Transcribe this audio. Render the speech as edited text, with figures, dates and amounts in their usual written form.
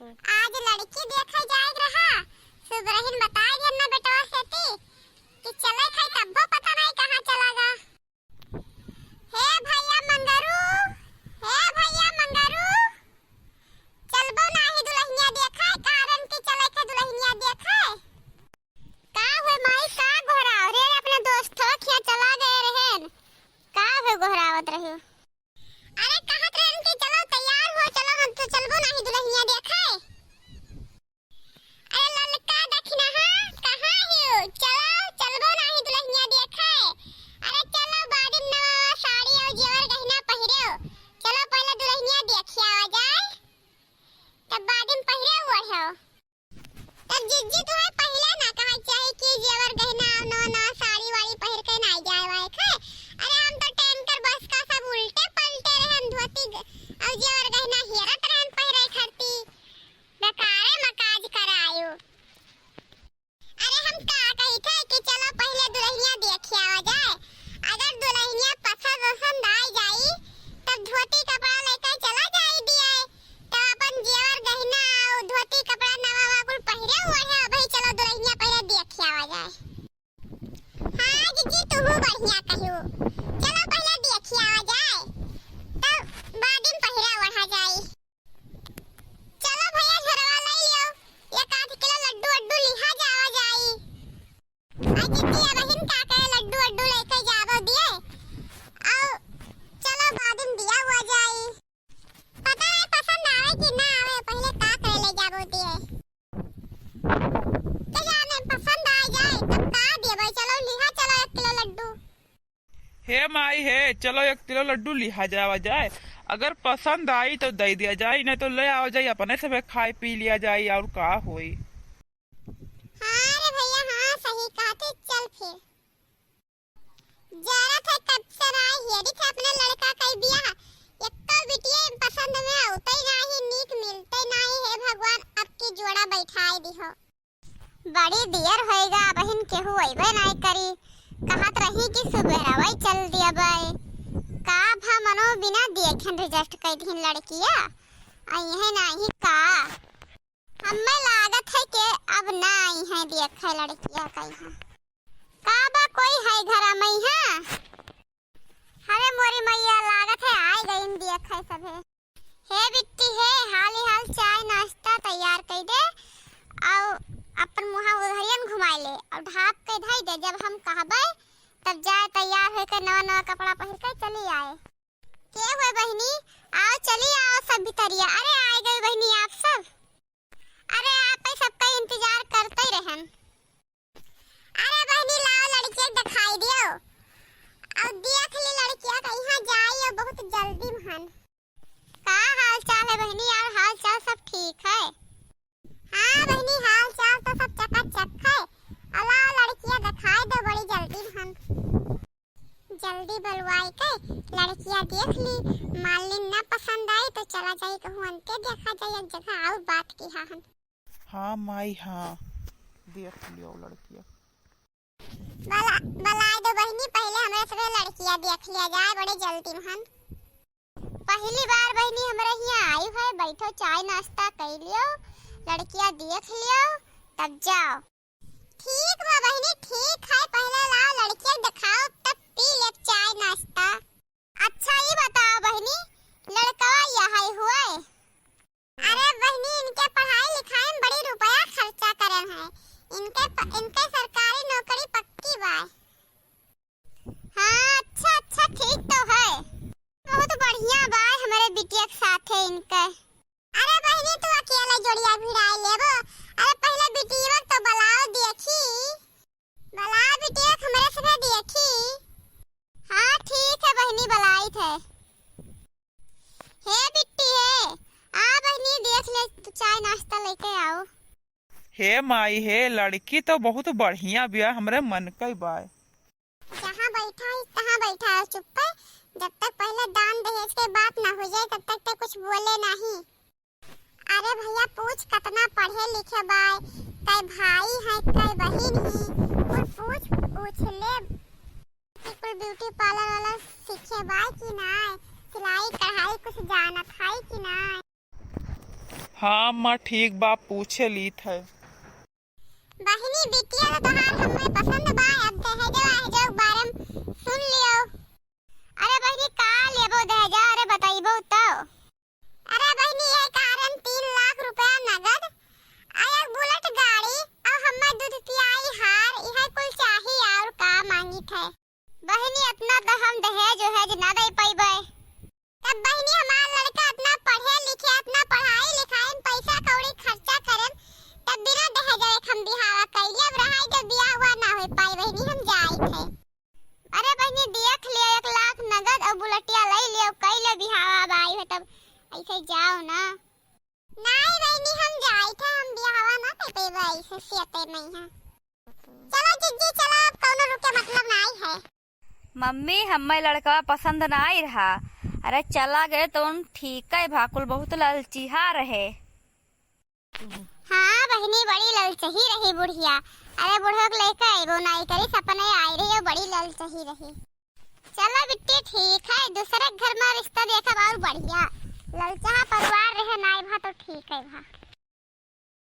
आज लड़की देखे जाए रहा। सुबरहिन बताए घर ना बेटवा सेती कि चले खाई तब्बो पता नहीं कहां चला गा। हे भैया मंगरू, हे भैया मंगरू, चलबो नाही दुल्हनिया देखे कारण कि चले के दुल्हनिया देखे। का हुए माई का घोराव रे अपने दोस्तों खिया चला गए रहन। का हुए घोरावत रहियो। अरे कहत रहन कि चलो तैयार हो चलो हम तो चलबो नहीं दुल्हनिया देखे। अरे ललका दखना हां कहां हियो चलो चलबो नहीं दुल्हनिया देखे। अरे चलो बादिन नवा साड़ी और जेवर गहना पहिरेओ। चलो पहले दुल्हनिया देखिया आ जाए तब बादिन पहिरे हुआ है। तब जिज्जी तो है पहले ना कहा चाहे कि जेवर गहना नो ना साड़ी वाली पहिर के ना जाए वाए खे। अरे हम तो टैंकर बस का सब उल्टे पलटे रहन धोती और जेवर गहना हेरत रहन पहिरे खरती बेकारे मकाज करायो। अरे हम का कही थे कि चलो पहले दुल्हनिया देखिया आ जाए। अगर दुल्हनिया पसंद आ जाई तब धोती कपड़ा लेकर चला जाए दिए तो अपन जेवर गहना और धोती कपड़ा नवा वाकुल पहिरे हुआ है। भाई चलो दुल्हनिया पहले देखिया आ जाए। हां जीजी तू बढ़िया कहियो चलो पहले देखिया आ जाए तब बादिन पहिरा ओढ़ा जाए। चलो भैया झरवा ले लियो एक आध किलो लड्डू अड्डू लिहा जावा जाई। आ जीजी बहन का कहे लड्डू अड्डू लेके जावो दिए और चलो बादिन दिया हुआ जाई। पता नहीं पसंद आवे कि ना आवे पहले का करे ले जावो दिए। तो जाने पसंद आ जाए तब का देबे। चलो लिहा चलो 1 किलो लड्डू। हे माई हे चलो 1 किलो लड्डू लिहा जावा जाए। अगर पसंद आई तो दे दिया जाए नहीं तो ले आओ जाए अपने सब खाए पी लिया जाए और का होई। हाँ रे भैया हाँ सही कहते चल फिर। जरा थे तब से राय हेरी थे अपने लड़का कई बिया एक तो बिटिया पसंद में आउते नहीं नीक मिलते नहीं है भगवान आपकी जोड़ा बैठाए दिहो। बड़ी देर होएगा बहन केहू अइबे नहीं करी कहत रही कि सुबहरावा चल दिया बाय का भा मनो बिना देखन रिजल्ट कई दिन लड़किया आई है नहीं का हमें लागत है कि अब ना आई है देखे लड़किया कहीं का बा कोई है घर में है। अरे मोरी मैया लागत है आए गई देखे सभे। हे बिट्टी है हाल ही हाल चाय नाश्ता तैयार कर दे और अपन मुहा उधरियन घुमाई ले और ढाप के धई दे। जब हम कहबे तब जाए तैयार होकर नवा नवा कपड़ा पहन के चली आए। के हुए बहनी आओ चली आओ सब भितरिया। अरे आ गई बहनी आप सब। अरे आप ही सबका इंतजार करते रहन। अरे बहनी लाओ लड़की दिखाई दियो और देख ली लड़कियां कहां जाई और बहुत जल्दी मन। का हाल चाल है बहनी यार हाल चाल सब ठीक है। हाँ बहनी हाल चाल तो सब चकाचक है। अलाओ लड़कियां दिखाई दो बड़ी जल्दी मन। जल्दी बलवाई के लड़कियां देख ली मालिन ना पसंद आई तो चला जाए कहूं अंते देखा जाए एक जगह और बात की हां। हाँ माई हाँ देख लियो लड़किया। बलाई दो बहनी पहले हमारे सब लड़कियां देख लिया जाए बड़े जल्दी मन। पहली बार बहनी हमारे यहाँ आई है बैठो चाय नाश्ता कर लियो लड़कियां देख लियो तब जाओ। ठीक बा बहनी ठीक है पहले लाओ लड़कियां दिखाओ तब पी ले चाय नाश्ता। अच्छा ये बताओ बहनी लड़का यहाँ हुआ है। अरे बहनी इनके पढ़ाई लिखाई में बड़ी रुपया खर्चा करे हैं। इनके सरकारी नौकरी पक्की बा। हाँ अच्छा ठीक तो है बहुत बढ़िया बा हमारे बिटिया के साथ है इनके। अरे बहनी तू अकेले जोड़िया भिड़ाई लेबो। अरे पहले बिटिया तो बलाओ देखी बलाओ बिटिया हमारे सब देखी। हाँ ठीक है बहनी बलाई थे। हे बिट्टी है आ बहनी देख ले तू चाय नाश्ता लेके आओ। हे माई हे लड़की तो बहुत बढ़िया बिया हमरे मन कई बाय। जहाँ बैठा है तहाँ बैठा है चुप है। जब तक पहले दान दहेज के बात ना हो जाए तब तक तो कुछ बोले नहीं। अरे भैया पूछ कितना पढ़े लिखे बाय कई भाई है कई बहन है और पूछ ले कोई ब्यूटी पार्लर वाला सीखे बाय कि ना सिलाई कढ़ाई कुछ जानत है कि ना। हाँ अम्मा ठीक बा, पूछे लीत है। बहिनी बिटिया तो तोहार हमें पसंद बा। अब दहेजो बारे में सुन लियो। अरे बहिनी का लेबो दहेजा? अरे बताइबो तो। अरे बहिनी ये कारण 3 लाख रुपया नगद आ एक बुलेट गाड़ी और हमें दूध पियाई हार यह कुल चाहिए और का मांगी थे। बहिनी इतना तो हम दहेज ना दे पाइबे। तब बहिनी हमार लड़का इतना पढ़े लिखे, इतना पढ़ाई लिखाई में पैसा कौड़ी खर्चा करे, तब बिना दहेज हम बिहावा कैली। अब रहाई जब बियाह हुआ ना हो पाई बहिनी हम जाई थे। अरे बहिनी देख लियो 1 लाख नगद और बुलेटिया ले लियो, कैले बिहावा अब आई हो तब ऐसे जाओ ना। नहीं बहिनी हम जाई थे, हम बिहावा ना कर पेबे ऐसे सियते नहीं है। चलो जिज्जी चलो, अब कौनो रुके मतलब नहीं है। मम्मी हमें लड़का पसंद ना आई रहा। अरे चला गए तो ठीक है, भाकुल बहुत ललचिहा रहे। हाँ बहिनी बड़ी ललचही रही बुढ़िया। अरे बुढ़िया को लेकर आइबो नहीं करी, सपने आई रही और बड़ी ललचही रही। चलो बिट्टी ठीक है, दूसरे घर में रिश्ता देखा और बढ़िया। ललचहा परिवार रहे नाई भा तो ठीक है भा।